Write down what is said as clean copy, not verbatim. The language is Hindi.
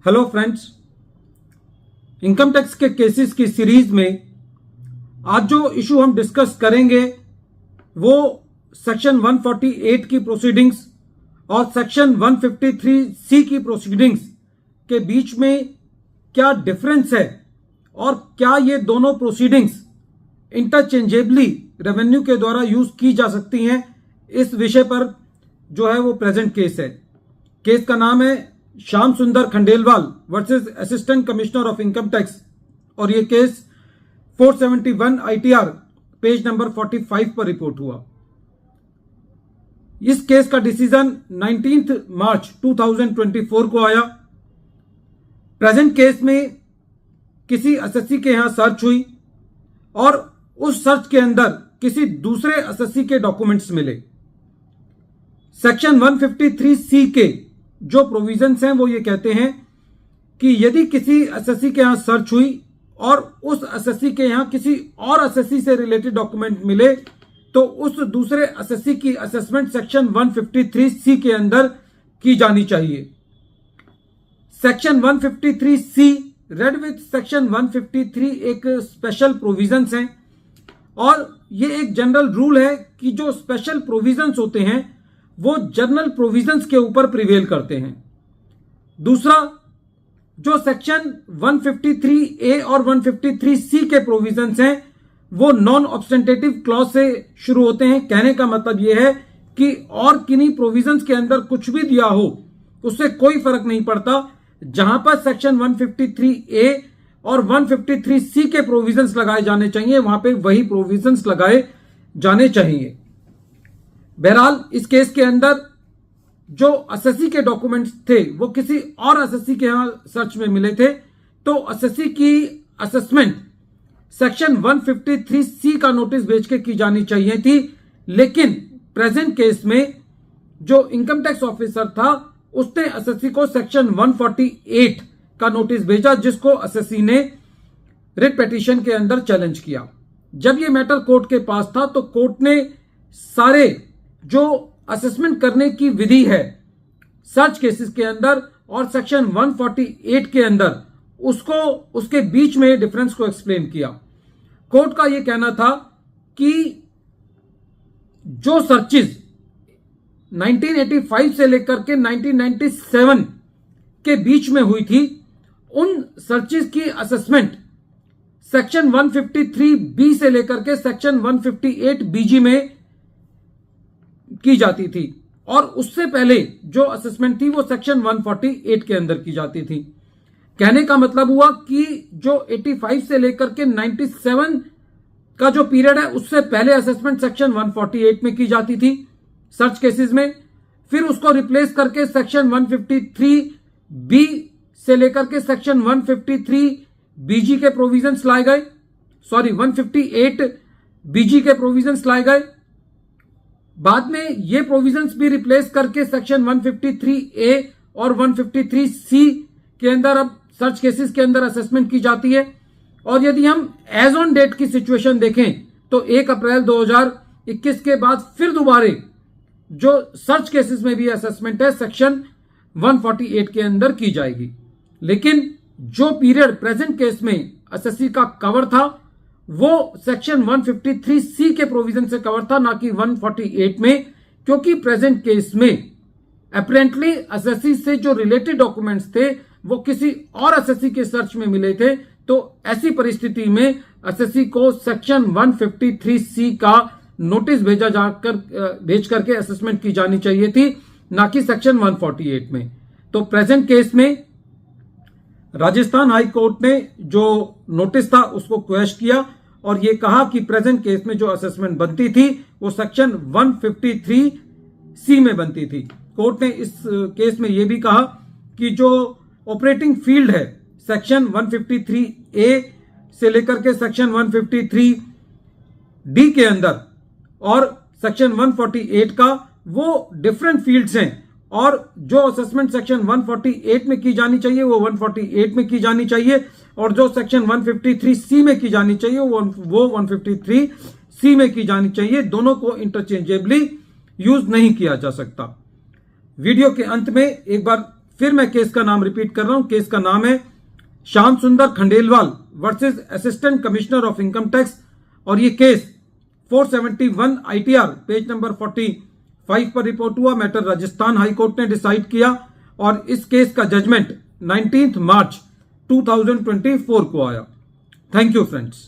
हेलो फ्रेंड्स, इनकम टैक्स के केसेस की सीरीज में आज जो इशू हम डिस्कस करेंगे वो सेक्शन 148 की प्रोसीडिंग्स और सेक्शन 153C की प्रोसीडिंग्स के बीच में क्या डिफरेंस है और क्या ये दोनों प्रोसीडिंग्स इंटरचेंजेबली रेवेन्यू के द्वारा यूज की जा सकती हैं, इस विषय पर जो है वो प्रेजेंट केस है। केस का नाम है श्याम सुंदर Khandelwal versus assistant commissioner of income tax और ये केस 471 ITR पेज नंबर 45 पर रिपोर्ट हुआ। इस केस का डिसीजन 19 मार्च 2024 को आया। प्रेजेंट केस में किसी एसएससी के यहां सर्च हुई और उस सर्च के अंदर किसी दूसरे एसएससी के डॉक्यूमेंट्स मिले। सेक्शन 153C के जो प्रोविजंस हैं वो ये कहते हैं कि यदि किसी एसएससी के यहां सर्च हुई और उस एसएससी के यहां किसी और एसएससी से रिलेटेड डॉक्यूमेंट मिले तो उस दूसरे एसएससी की असेसमेंट सेक्शन 153C के अंदर की जानी चाहिए। Section 153C red with section 153 एक स्पेशल प्रोविजंस हैं और ये एक जनरल रूल है कि जो स्पेशल प्रोविजंस होते हैं वो जनरल प्रोविजंस के ऊपर प्रिवेल करते हैं। दूसरा, जो सेक्शन 153A और 153C के प्रोविजंस हैं वो नॉन ऑब्स्टेंटेटिव क्लॉज से शुरू होते हैं। कहने का मतलब यह है कि और किन्हीं प्रोविजंस के अंदर कुछ भी दिया हो उससे कोई फर्क नहीं पड़ता। जहां पर सेक्शन 153A और 153C के प्रोविजंस लगाए जाने चाहिए वहां पे वही प्रोविजंस लगाए जाने चाहिए। बहरहाल इस केस के अंदर जो एसएससी के डॉक्यूमेंट्स थे वो किसी और एसएससी के यहां सर्च में मिले थे, तो एसएससी की असेसमेंट सेक्शन 153C का नोटिस भेज के की जानी चाहिए थी। लेकिन प्रेजेंट केस में जो इनकम टैक्स ऑफिसर था उसने एसएससी को सेक्शन 148 का नोटिस भेजा, जिसको एसएससी ने रिट पिटीशन के अंदर चैलेंज किया। जब ये मैटर कोर्ट के पास था तो कोर्ट ने सारे जो असेसमेंट करने की विधि है सर्च केसेस के अंदर और सेक्शन 148 के अंदर उसको उसके बीच में डिफरेंस को एक्सप्लेन किया। कोर्ट का यह कहना था कि जो सर्चेज 1985 से लेकर के 1997 के बीच में हुई थी उन सर्चेज की असेसमेंट सेक्शन 153B से लेकर के सेक्शन 158BG में की जाती थी और उससे पहले जो असेसमेंट थी वो सेक्शन 148 के अंदर की जाती थी। कहने का मतलब हुआ कि जो 85 से लेकर के 97 का जो पीरियड है उससे पहले असेसमेंट सेक्शन 148 में की जाती थी सर्च केसेस में, फिर उसको रिप्लेस करके सेक्शन 153B से लेकर के सेक्शन 153BG के प्रोविजंस लाए गए, 158BG के प्रोविजंस लाए गए। बाद में ये प्रोविजंस भी रिप्लेस करके सेक्शन 153A और 153C के अंदर अब सर्च केसेस के अंदर असेसमेंट की जाती है। और यदि हम एज ऑन डेट की सिचुएशन देखें तो 1 अप्रैल 2021 के बाद फिर दोबारे जो सर्च केसेस में भी असेसमेंट है सेक्शन 148 के अंदर की जाएगी। लेकिन जो पीरियड प्रेजेंट केस में एसएससी का कवर था वो सेक्शन 153C के प्रोविजन से कवर था, ना कि 148 में, क्योंकि प्रेजेंट केस में अपेरेंटली एसएससी से जो रिलेटेड डॉक्यूमेंट्स थे वो किसी और एसएससी के सर्च में मिले थे। तो ऐसी परिस्थिति में एसएससी को सेक्शन 153C का नोटिस भेज करके असेसमेंट की जानी चाहिए थी, ना कि सेक्शन 148 में। तो प्रेजेंट केस में राजस्थान हाई कोर्ट ने जो नोटिस था उसको क्वेश्चन किया और ये कहा कि प्रेजेंट केस में जो असेसमेंट बनती थी वो सेक्शन 153C में बनती थी। कोर्ट ने इस केस में यह भी कहा कि जो ऑपरेटिंग फील्ड है सेक्शन 153A से लेकर के सेक्शन 153D के अंदर और सेक्शन 148 का वो डिफरेंट फील्ड्स हैं और जो असेसमेंट सेक्शन 148 में की जानी चाहिए वो 148 में की जानी चाहिए और जो सेक्शन 153C में की जानी चाहिए वो 153C में की जानी चाहिए। दोनों को इंटरचेंजेबली यूज नहीं किया जा सकता। वीडियो के अंत में एक बार फिर मैं केस का नाम रिपीट कर रहा हूं, केस का नाम है श्याम सुंदर Khandelwal versus assistant commissioner of income tax, और ये केस 471 ITR पेज नंबर 45 पर रिपोर्ट हुआ। मैटर राजस्थान हाई कोर्ट ने डिसाइड किया और इस केस का जजमेंट 19 मार्च 2024 को आया। Thank you friends.